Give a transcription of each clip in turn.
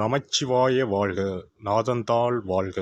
நமச்சிவாய வாழ்க. நாதந்தாள் வாழ்க.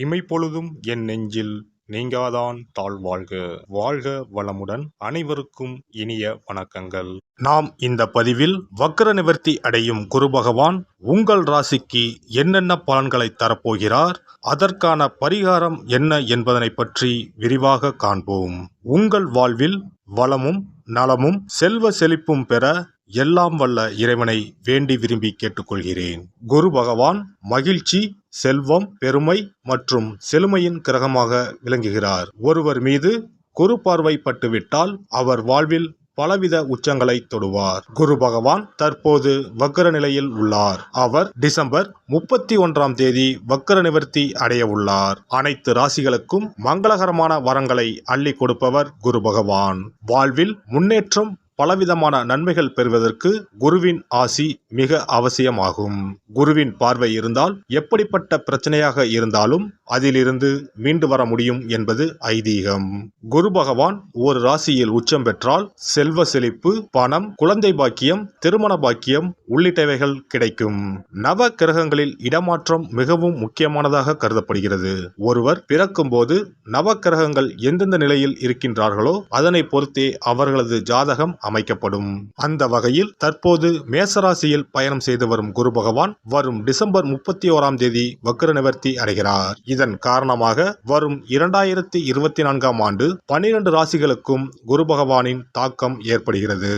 இமைப்பொழுதும் என் நெஞ்சில் நீங்காதான் தாழ்வாழ்க. வாழ்க வளமுடன். அனைவருக்கும் இனிய வணக்கங்கள். நாம் இந்த பதிவில் வக்ர நிவர்த்தி அடையும் குரு பகவான் உங்கள் ராசிக்கு என்னென்ன பலன்களை தரப்போகிறார், அதற்கான பரிகாரம் என்ன என்பதனை பற்றி விரிவாக காண்போம். உங்கள் வாழ்வில் வளமும் நலமும் செல்வ செழிப்பும் பெற எல்லாம் வல்ல இறைவனை வேண்டி விரும்பி கேட்டுக்கொள்கிறேன். குரு பகவான் மகிழ்ச்சி, செல்வம், பெருமை மற்றும் செழுமையின் கிரகமாக விளங்குகிறார். ஒருவர் மீது குரு பார்வை பட்டுவிட்டால் அவர் வாழ்வில் பலவித உச்சங்களை தொடுவார். குரு பகவான் தற்போது வக்ர நிலையில் உள்ளார். அவர் டிசம்பர் 31ஆம் தேதி வக்ர நிவர்த்தி அடைய உள்ளார். அனைத்து ராசிகளுக்கும் மங்களகரமான வரங்களை அள்ளி கொடுப்பவர் குரு பகவான். வாழ்வில் முன்னேற்றம், பலவிதமான நன்மைகள் பெறுவதற்கு குருவின் ஆசி மிக அவசியமாகும். குருவின் பார்வை இருந்தால் எப்படிப்பட்ட பிரச்சனையாக இருந்தாலும் அதிலிருந்து மீண்டு வர முடியும் என்பது ஐதீகம். குரு பகவான் ஒரு ராசியில் உச்சம் பெற்றால் செல்வ செழிப்பு, பணம், குழந்தை பாக்கியம், திருமண பாக்கியம் உள்ளிட்டவைகள் கிடைக்கும். நவ கிரகங்களில் இடமாற்றம் மிகவும் முக்கியமானதாக கருதப்படுகிறது. ஒருவர் பிறக்கும் போது நவ கிரகங்கள் எந்தெந்த நிலையில் இருக்கின்றார்களோ அதனை பொறுத்தே அவர்களது ஜாதகம் அமைக்கப்படும். அந்த வகையில் தற்போது மேசராசியில் பயணம் செய்து வரும் குரு பகவான் வரும் டிசம்பர் 31ஆம் தேதி வக்ர நிவர்த்தி அடைகிறார். இதன் காரணமாக வரும் 2024ஆம் ஆண்டு 12 ராசிகளுக்கும் குரு பகவானின் தாக்கம் ஏற்படுகிறது.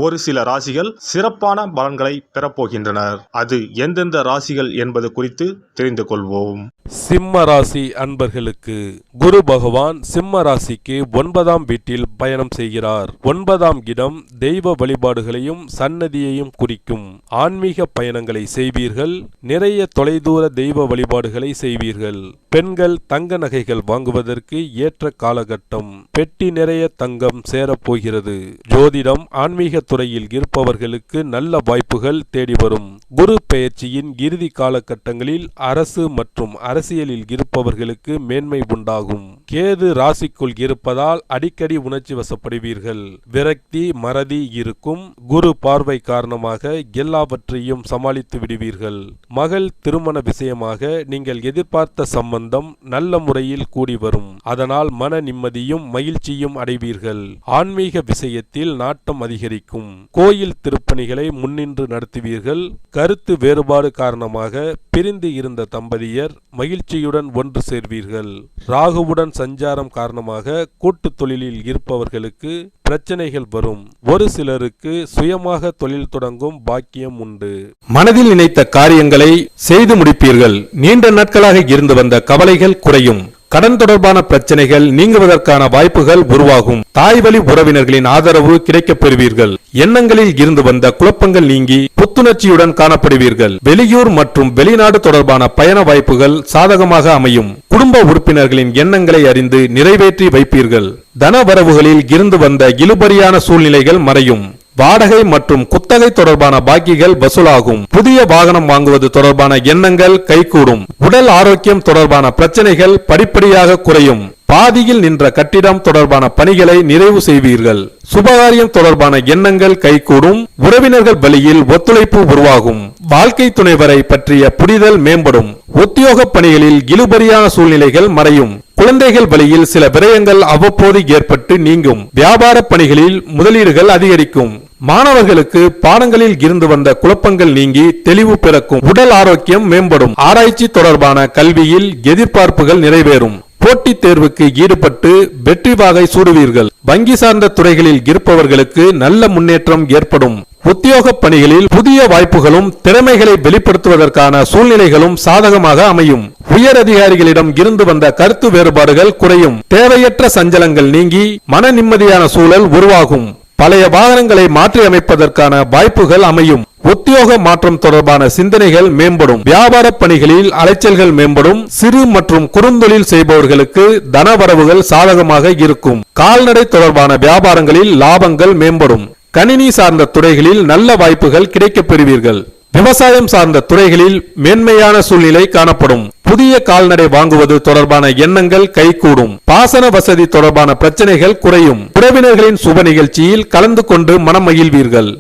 ஒரு சில ராசிகள் சிறப்பான பலன்களை பெறப்போகின்றனர். அது எந்தெந்த ராசிகள் என்பது குறித்து தெரிந்து கொள்வோம். சிம்ம ராசி அன்பர்களுக்கு குரு பகவான் சிம்ம ராசிக்கு 9ஆம் வீட்டில் பயணம் செய்கிறார். 9ஆம் இடம் தெய்வ வழிபாடுகளையும் சன்னதியையும் குறிக்கும். ஆன்மீக பயணங்களை செய்வீர்கள். நிறைய தொலைதூர தெய்வ வழிபாடுகளை செய்வீர்கள். பெண்கள் தங்க நகைகள் வாங்குவதற்கு ஏற்ற காலகட்டம். பெட்டி நிறைய தங்கம் சேரப்போகிறது. ஜோதிடம், ஆன்மீக துறையில் இருப்பவர்களுக்கு நல்ல வாய்ப்புகள் தேடி வரும். குரு பெயர்ச்சியின் இறுதி காலகட்டங்களில் அரசு மற்றும் அரசியலில் இருப்பவர்களுக்கு மேன்மை உண்டாகும். கேது ராசிக்குள் இருப்பதால் அடிக்கடி உணர்ச்சி வசப்படுவீர்கள். விரக்தி, மறதி இருக்கும். குரு பார்வை காரணமாக எல்லாவற்றையும் சமாளித்து விடுவீர்கள். மகள் திருமண விஷயமாக நீங்கள் எதிர்பார்த்த சம்பந்தம் நல்ல முறையில் கூடி வரும். அதனால் மன நிம்மதியும் மகிழ்ச்சியும் அடைவீர்கள். ஆன்மீக விஷயத்தில் நாட்டம் அதிகரிக்கும். கோயில் திருப்பணிகளை முன்னின்று நடத்துவீர்கள். கருத்து வேறுபாடு காரணமாக பிரிந்து இருந்த தம்பதியர் மகிழ்ச்சியுடன் ஒன்று சேர்வீர்கள். ராகுவுடன் சஞ்சாரம் காரணமாக கூட்டு தொழிலில் இருப்பவர்களுக்கு பிரச்சனைகள் வரும். ஒரு சிலருக்கு சுயமாக தொழில் தொடங்கும் பாக்கியம் உண்டு. மனதில் நினைத்த காரியங்களை செய்து முடிப்பீர்கள். நீண்ட நாட்களாக இருந்து வந்த கவலைகள் குறையும். கடன் தொடர்பான பிரச்சனைகள் நீங்குவதற்கான வாய்ப்புகள் உருவாகும். தாய் வழி உறவினர்களின் ஆதரவு கிடைக்கப் பெறுவீர்கள். எண்ணங்களில் இருந்து வந்த குழப்பங்கள் நீங்கி புத்துணர்ச்சியுடன் காணப்படுவீர்கள். வெளியூர் மற்றும் வெளிநாடு தொடர்பான பயண வாய்ப்புகள் சாதகமாக அமையும். குடும்ப உறுப்பினர்களின் எண்ணங்களை அறிந்து நிறைவேற்றி வைப்பீர்கள். தன வரவுகளில் இருந்து வந்த இழுபறியான சூழ்நிலைகள் மறையும். வாடகை மற்றும் குத்தகை தொடர்பான பாக்கிகள் வசூலாகும். புதிய வாகனம் வாங்குவது தொடர்பான எண்ணங்கள் கைகூடும். உடல் ஆரோக்கியம் தொடர்பான பிரச்சனைகள் படிப்படியாக குறையும். பாதியில் நின்ற கட்டிடம் தொடர்பான பணிகளை நிறைவு செய்வீர்கள். சுபகாரியம் தொடர்பான எண்ணங்கள் கைகூடும். உறவினர்கள் வழியில் ஒத்துழைப்பு உருவாகும். வாழ்க்கை துணைவரை பற்றிய புரிதல் மேம்படும். உத்தியோக பணிகளில் இழுபறியான சூழ்நிலைகள் மறையும். குழந்தைகள் வழியில் சில விரயங்கள் அவ்வப்போது ஏற்பட்டு நீங்கும். வியாபார பணிகளில் முதலீடுகள் அதிகரிக்கும். மாணவர்களுக்கு பாடங்களில் இருந்து வந்த குழப்பங்கள் நீங்கி தெளிவு பிறக்கும். உடல் ஆரோக்கியம் மேம்படும். ஆராய்ச்சி தொடர்பான கல்வியில் எதிர்பார்ப்புகள் நிறைவேறும். போட்டித் தேர்வுக்கு ஈடுபட்டு வெற்றி வாகை சூடுவீர்கள். வங்கி சார்ந்த துறைகளில் இருப்பவர்களுக்கு நல்ல முன்னேற்றம் ஏற்படும். உத்தியோக பணிகளில் புதிய வாய்ப்புகளும் திறமைகளை வெளிப்படுத்துவதற்கான சூழ்நிலைகளும் சாதகமாக அமையும். உயர் அதிகாரிகளிடம் இருந்து வந்த கருத்து வேறுபாடுகள் குறையும். தேவையற்ற சஞ்சலங்கள் நீங்கி மன நிம்மதியான சூழல் உருவாகும். பழைய வாகனங்களை மாற்றி அமைப்பதற்கான வாய்ப்புகள் அமையும். உத்தியோக மாற்றம் தொடர்பான சிந்தனைகள் மேம்படும். வியாபார பணிகளில் அலைச்சல்கள் மேம்படும். சிறு மற்றும் குறுந்தொழில் செய்பவர்களுக்கு தனவரவுகள் சாதகமாக இருக்கும். கால்நடை தொடர்பான வியாபாரங்களில் லாபங்கள் மேம்படும். கணினி சார்ந்த துறைகளில் நல்ல வாய்ப்புகள் கிடைக்கப் பெறுவீர்கள். விவசாயம் சார்ந்த துறைகளில் மேன்மையான சூழ்நிலை காணப்படும். புதிய கால்நடை வாங்குவது தொடர்பான எண்ணங்கள் கைகூடும். பாசன வசதி தொடர்பான பிரச்சனைகள் குறையும். உறவினர்களின் சுப நிகழ்ச்சியில் கலந்து கொண்டு மனம் மகிழ்வீர்கள்.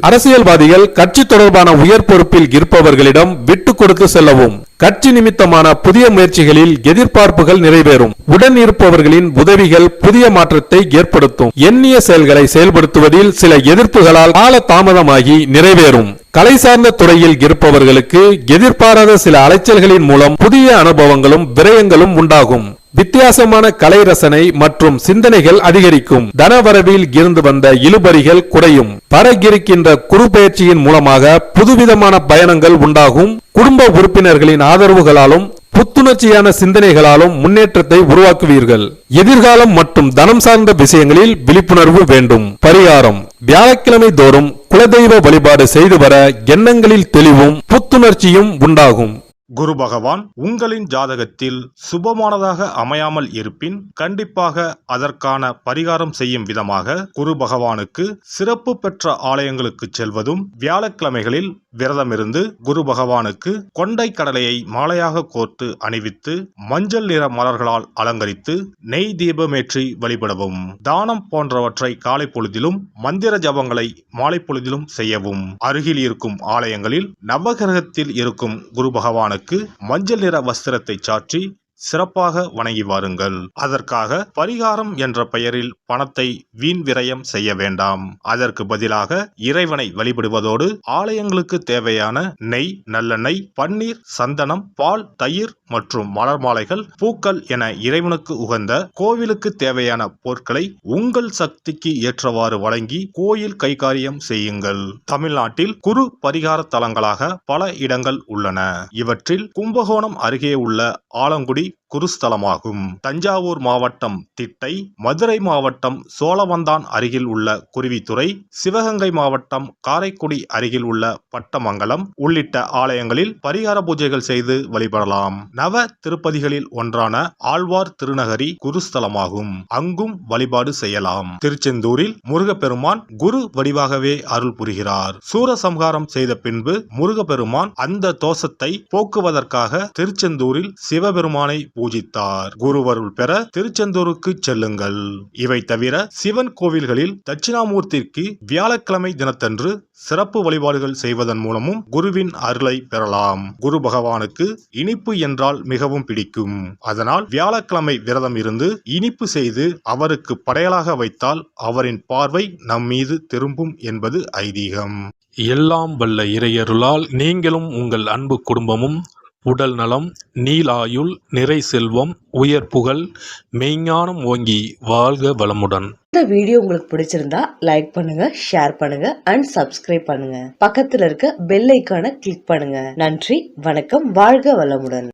அரசியல்வாதிகள் கட்சி தொடர்பான உயர் பொறுப்பில் இருப்பவர்களிடம் விட்டு கொடுத்து செல்லவும். கட்சி நிமித்தமான புதிய முயற்சிகளில் எதிர்பார்ப்புகள் நிறைவேறும். உடன் இருப்பவர்களின் உதவிகள் புதிய மாற்றத்தை ஏற்படுத்தும். எண்ணிய செயல்களை செயல்படுத்துவதில் சில எதிர்ப்புகளால் கால தாமதமாகி நிறைவேறும். கலை சார்ந்த துறையில் இருப்பவர்களுக்கு எதிர்பாராத சில அலைச்சல்களின் மூலம் புதிய அனுபவங்களும் விரயங்களும் உண்டாகும். வித்தியாசமான கலை ரசனை மற்றும் சிந்தனைகள் அதிகரிக்கும். தனவரவில் இருந்து வந்த இழுபறிகள் குறையும். வரவிருக்கின்ற குரு பயிற்சியின் மூலமாக புதுவிதமான பயணங்கள் உண்டாகும். குடும்ப உறுப்பினர்களின் ஆதரவுகளாலும் புத்துணர்ச்சியான சிந்தனைகளாலும் முன்னேற்றத்தை உருவாக்குவீர்கள். எதிர்காலம் மற்றும் தனம் சார்ந்த விஷயங்களில் விழிப்புணர்வு வேண்டும். பரிகாரம்: வியாழக்கிழமை தோறும் குலதெய்வ வழிபாடு செய்து வர எண்ணங்களில் தெளிவும் புத்துணர்ச்சியும் உண்டாகும். குரு பகவான் உங்களின் ஜாதகத்தில் சுபமானதாக அமையாமல் இருப்பின் கண்டிப்பாக அதற்கான பரிகாரம் செய்யும் விதமாக குரு பகவானுக்கு சிறப்பு பெற்ற ஆலயங்களுக்கு செல்வதும், வியாழக்கிழமைகளில் விரதமிருந்து குரு பகவானுக்கு கொண்டை கடலையை மாலையாக கோர்த்து அணிவித்து மஞ்சள் நிற மலர்களால் அலங்கரித்து நெய் தீபமேற்றி வழிபடவும். தானம் போன்றவற்றை காலை பொழுதிலும், மந்திர ஜபங்களை மாலை பொழுதிலும் செய்யவும். அருகில் இருக்கும் ஆலயங்களில் நவகிரகத்தில் இருக்கும் குரு பகவானுக்கு மஞ்சள் நிற வஸ்திரத்தை சாற்றி சிறப்பாக வணங்கி வாருங்கள். அதற்காக பரிகாரம் என்ற பெயரில் பணத்தை வீண் விரயம் செய்ய வேண்டாம். அதற்கு பதிலாக இறைவனை வழிபடுவதோடு ஆலயங்களுக்கு தேவையான நெய், நல்லெண்ணெய், பன்னீர், சந்தனம், பால், தயிர் மற்றும் மலர் மாலைகள், பூக்கள் என இறைவனுக்கு உகந்த கோவிலுக்கு தேவையான பொருட்களை உங்கள் சக்திக்கு ஏற்றவாறு வழங்கி கோயில் கைகாரியம் செய்யுங்கள். தமிழ்நாட்டில் குரு பரிகார தலங்களாக பல இடங்கள் உள்ளன. இவற்றில் கும்பகோணம் அருகே உள்ள ஆலங்குடி குருஸ்தலமாகும். தஞ்சாவூர் மாவட்டம் திட்டை, மதுரை மாவட்டம் சோழவந்தான் அருகில் உள்ள குருவித்துறை, சிவகங்கை மாவட்டம் காரைக்குடி அருகில் உள்ள பட்டமங்கலம் உள்ளிட்ட ஆலயங்களில் பரிகார பூஜைகள் செய்து வழிபடலாம். நவ திருப்பதிகளில் ஒன்றான ஆழ்வார் திருநகரி குருஸ்தலமாகும். அங்கும் வழிபாடு செய்யலாம். திருச்செந்தூரில் முருகப்பெருமான் குரு வடிவாகவே அருள் புரிகிறார். சூரசம்ஹாரம் செய்த பின்பு முருகப்பெருமான் அந்த தோஷத்தை போக்குவதற்காக திருச்செந்தூரில் சிவபெருமானை பூஜித்தார். குருவருள் பெற திருச்செந்தூருக்கு செல்லுங்கள். இவை தவிர சிவன் கோவில்களில் தட்சிணாமூர்த்திக்கு வியாழக்கிழமை தினத்தன்று சிறப்பு வழிபாடுகள் செய்வதன் மூலமும் குருவின் அருளை பெறலாம். குரு பகவானுக்கு இனிப்பு என்றால் மிகவும் பிடிக்கும். அதனால் வியாழக்கிழமை விரதம் இருந்து இனிப்பு செய்து அவருக்கு படையலாக வைத்தால் அவரின் பார்வை நம் மீது திரும்பும் என்பது ஐதீகம். எல்லாம் வல்ல இறையருளால் நீங்களும் உங்கள் அன்பு குடும்பமும் உடல் நலம், நீலாயுள், நிறை செல்வம், உயர் புகழ், மெய்ஞானம் ஓங்கி வாழ்க வளமுடன். இந்த வீடியோ உங்களுக்கு பிடிச்சிருந்தா லைக் பண்ணுங்க, ஷேர் பண்ணுங்க அண்ட் சப்ஸ்கிரைப் பண்ணுங்க. பக்கத்துல இருக்க பெல் ஐகானை கிளிக் பண்ணுங்க. நன்றி, வணக்கம், வாழ்க வளமுடன்.